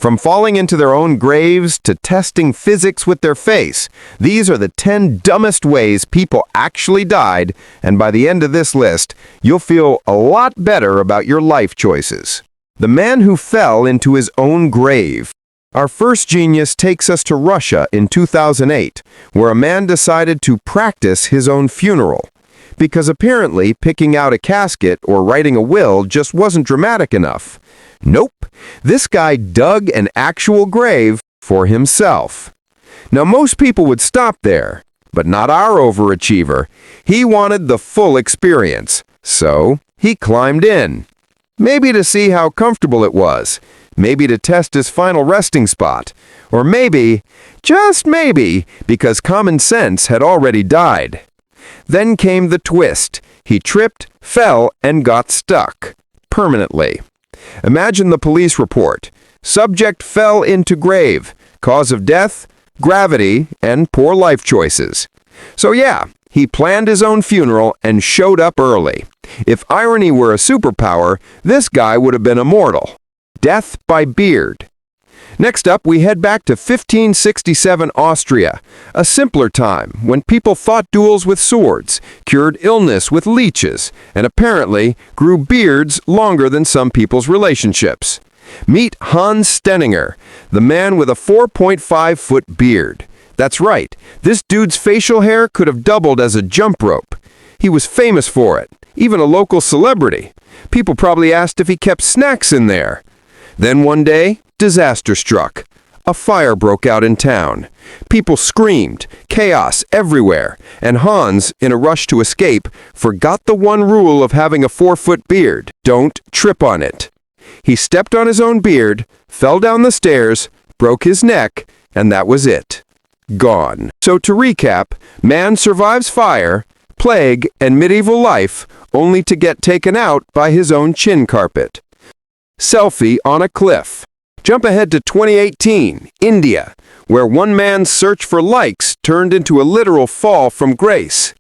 From falling into their own graves to testing physics with their face, these are the 10 dumbest ways people actually died, and by the end of this list, you'll feel a lot better about your life choices. The man who fell into his own grave. Our first genius takes us to Russia in 2008, where a man decided to practice his own funeral. Because apparently picking out a casket or writing a will just wasn't dramatic enough. Nope, this guy dug an actual grave for himself. Now most people would stop there, but not our overachiever. He wanted the full experience, so he climbed in. Maybe to see how comfortable it was, maybe to test his final resting spot, or maybe, just maybe, because common sense had already died. Then came the twist. He tripped, fell, and got stuck. Permanently. Imagine the police report. Subject fell into grave. Cause of death, gravity, and poor life choices. So yeah, he planned his own funeral and showed up early. If irony were a superpower, this guy would have been immortal. Death by beard. Next up, we head back to 1567 Austria, a simpler time when people fought duels with swords, cured illness with leeches, and apparently grew beards longer than some people's relationships. Meet Hans Steninger, the man with a 4.5-foot beard. That's right, this dude's facial hair could have doubled as a jump rope. He was famous for it, even a local celebrity. People probably asked if he kept snacks in there. Then one day, disaster struck. A fire broke out in town. People screamed, chaos everywhere, and Hans, in a rush to escape, forgot the one rule of having a 4-foot beard. Don't trip on it. He stepped on his own beard, fell down the stairs, broke his neck, and that was it. Gone. So to recap, man survives fire, plague, and medieval life, only to get taken out by his own chin carpet. Selfie on a cliff. Jump ahead to 2018, India, where one man's search for likes turned into a literal fall from grace.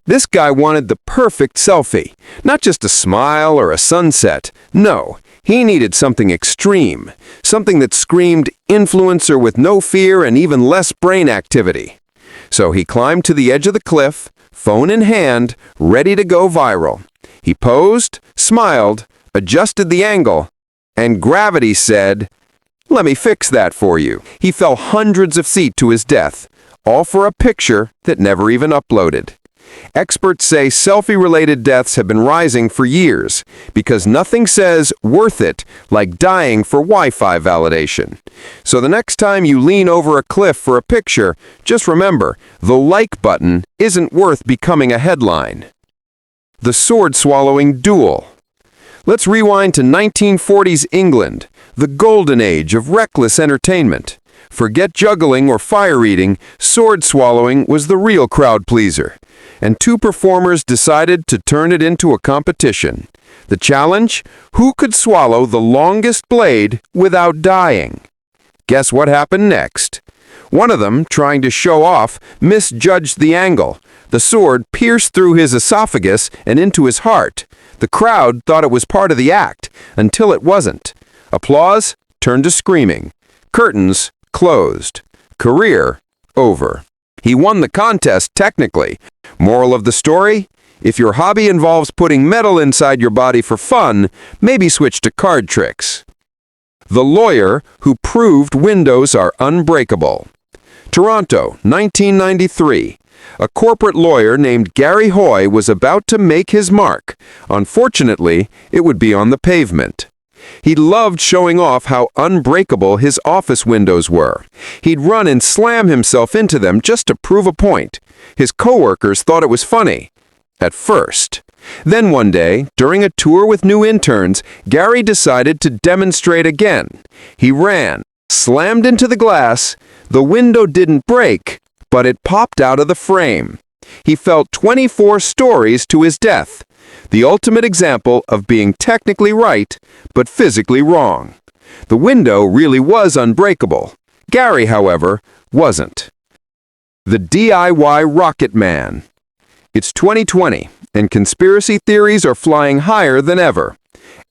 This guy wanted the perfect selfie, not just a smile or a sunset. No, he needed something extreme, something that screamed influencer with no fear and even less brain activity. So he climbed to the edge of the cliff, phone in hand, ready to go viral. He posed, smiled, adjusted the angle, and gravity said, "Let me fix that for you." He fell hundreds of feet to his death, all for a picture that never even uploaded. Experts say selfie-related deaths have been rising for years because nothing says worth it like dying for Wi-Fi validation. So the next time you lean over a cliff for a picture, just remember, the like button isn't worth becoming a headline. The sword-swallowing duel. Let's rewind to 1940s England, the golden age of reckless entertainment. Forget juggling or fire eating, sword swallowing was the real crowd pleaser. And two performers decided to turn it into a competition. The challenge? Who could swallow the longest blade without dying? Guess what happened next? One of them, trying to show off, misjudged the angle. The sword pierced through his esophagus and into his heart. The crowd thought it was part of the act, until it wasn't. Applause turned to screaming. Curtains closed. Career over. He won the contest technically. Moral of the story? If your hobby involves putting metal inside your body for fun, maybe switch to card tricks. The lawyer who proved windows are unbreakable. Toronto, 1993. A corporate lawyer named Gary Hoy was about to make his mark. Unfortunately, it would be on the pavement. He loved showing off how unbreakable his office windows were. He'd run and slam himself into them just to prove a point. His coworkers thought it was funny. At first. Then one day, during a tour with new interns, Gary decided to demonstrate again. He ran, slammed into the glass. The window didn't break, but it popped out of the frame. He fell 24 stories to his death. The ultimate example of being technically right, but physically wrong. The window really was unbreakable. Gary, however, wasn't. The DIY Rocket Man. It's 2020, and conspiracy theories are flying higher than ever.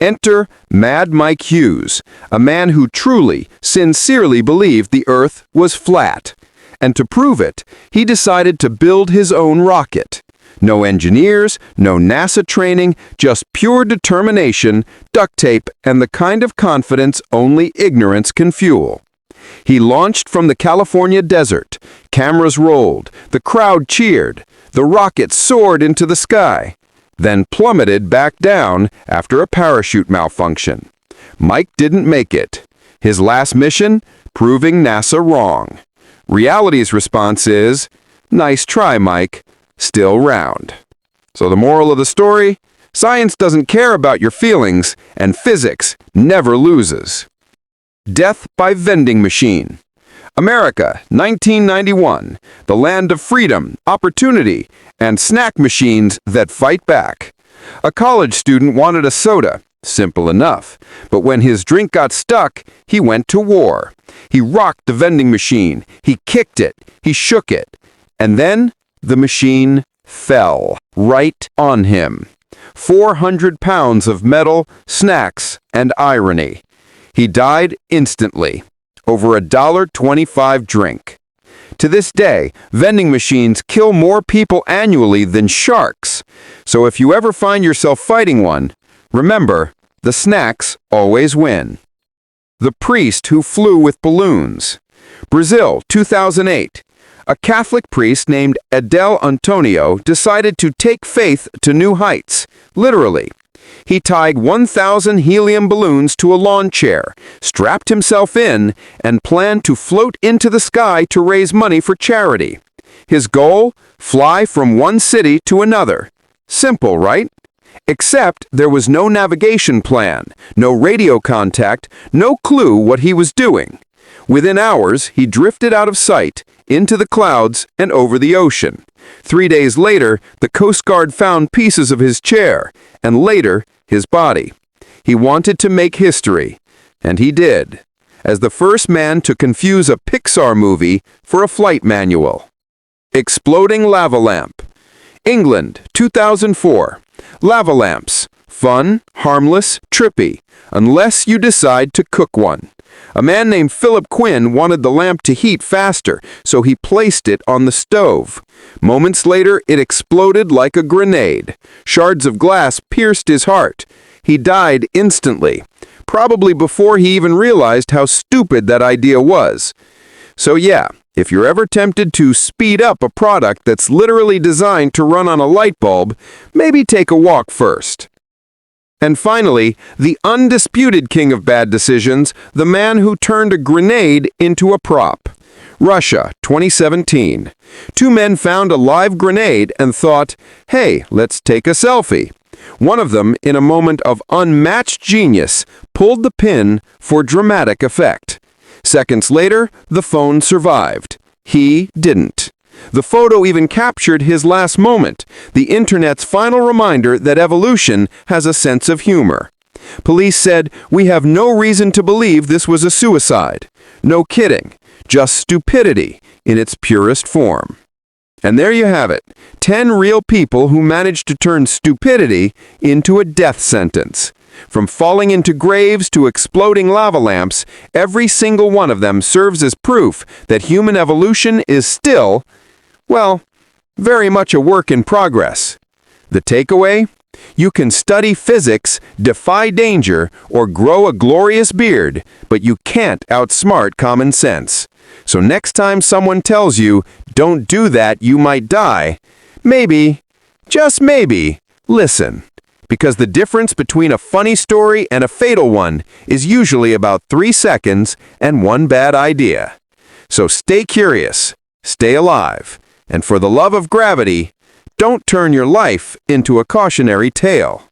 Enter Mad Mike Hughes, a man who truly, sincerely believed the Earth was flat. And to prove it, he decided to build his own rocket. No engineers, no NASA training, just pure determination, duct tape, and the kind of confidence only ignorance can fuel. He launched from the California desert. Cameras rolled, the crowd cheered, the rocket soared into the sky, then plummeted back down after a parachute malfunction. Mike didn't make it. His last mission? Proving NASA wrong. Reality's response is, "Nice try, Mike. Still round." So the moral of the story? Science doesn't care about your feelings, and physics never loses. Death by vending machine. America, 1991, the land of freedom, opportunity, and snack machines that fight back. A college student wanted a soda. Simple enough. But when his drink got stuck, he went to war. He rocked the vending machine. He kicked it. He shook it. And then the machine fell right on him. 400 pounds of metal, snacks, and irony. He died instantly, over a $1.25 drink. To this day, vending machines kill more people annually than sharks. So if you ever find yourself fighting one, remember, the snacks always win. The priest who flew with balloons. Brazil, 2008. A Catholic priest named Adel Antonio decided to take faith to new heights, literally. He tied 1,000 helium balloons to a lawn chair, strapped himself in, and planned to float into the sky to raise money for charity. His goal? Fly from one city to another. Simple, right? Except there was no navigation plan, no radio contact, no clue what he was doing. Within hours, he drifted out of sight, into the clouds, and over the ocean. 3 days later, the Coast Guard found pieces of his chair, and later, his body. He wanted to make history, and he did, as the first man to confuse a Pixar movie for a flight manual. Exploding lava lamp. England, 2004. Lava lamps. Fun, harmless, trippy, unless you decide to cook one. A man named Philip Quinn wanted the lamp to heat faster, so he placed it on the stove. Moments later, it exploded like a grenade. Shards of glass pierced his heart. He died instantly, probably before he even realized how stupid that idea was. So yeah, if you're ever tempted to speed up a product that's literally designed to run on a light bulb, maybe take a walk first. And finally, the undisputed king of bad decisions, the man who turned a grenade into a prop. Russia, 2017. Two men found a live grenade and thought, hey, let's take a selfie. One of them, in a moment of unmatched genius, pulled the pin for dramatic effect. Seconds later, the phone survived. He didn't. The photo even captured his last moment, the internet's final reminder that evolution has a sense of humor. Police said, "We have no reason to believe this was a suicide." No kidding, just stupidity in its purest form. And there you have it, 10 real people who managed to turn stupidity into a death sentence. From falling into graves to exploding lava lamps, every single one of them serves as proof that human evolution is still, well, very much a work in progress. The takeaway? You can study physics, defy danger, or grow a glorious beard, but you can't outsmart common sense. So next time someone tells you, don't do that, you might die, maybe, just maybe, listen. Because the difference between a funny story and a fatal one is usually about 3 seconds and one bad idea. So stay curious, stay alive, and for the love of gravity, don't turn your life into a cautionary tale.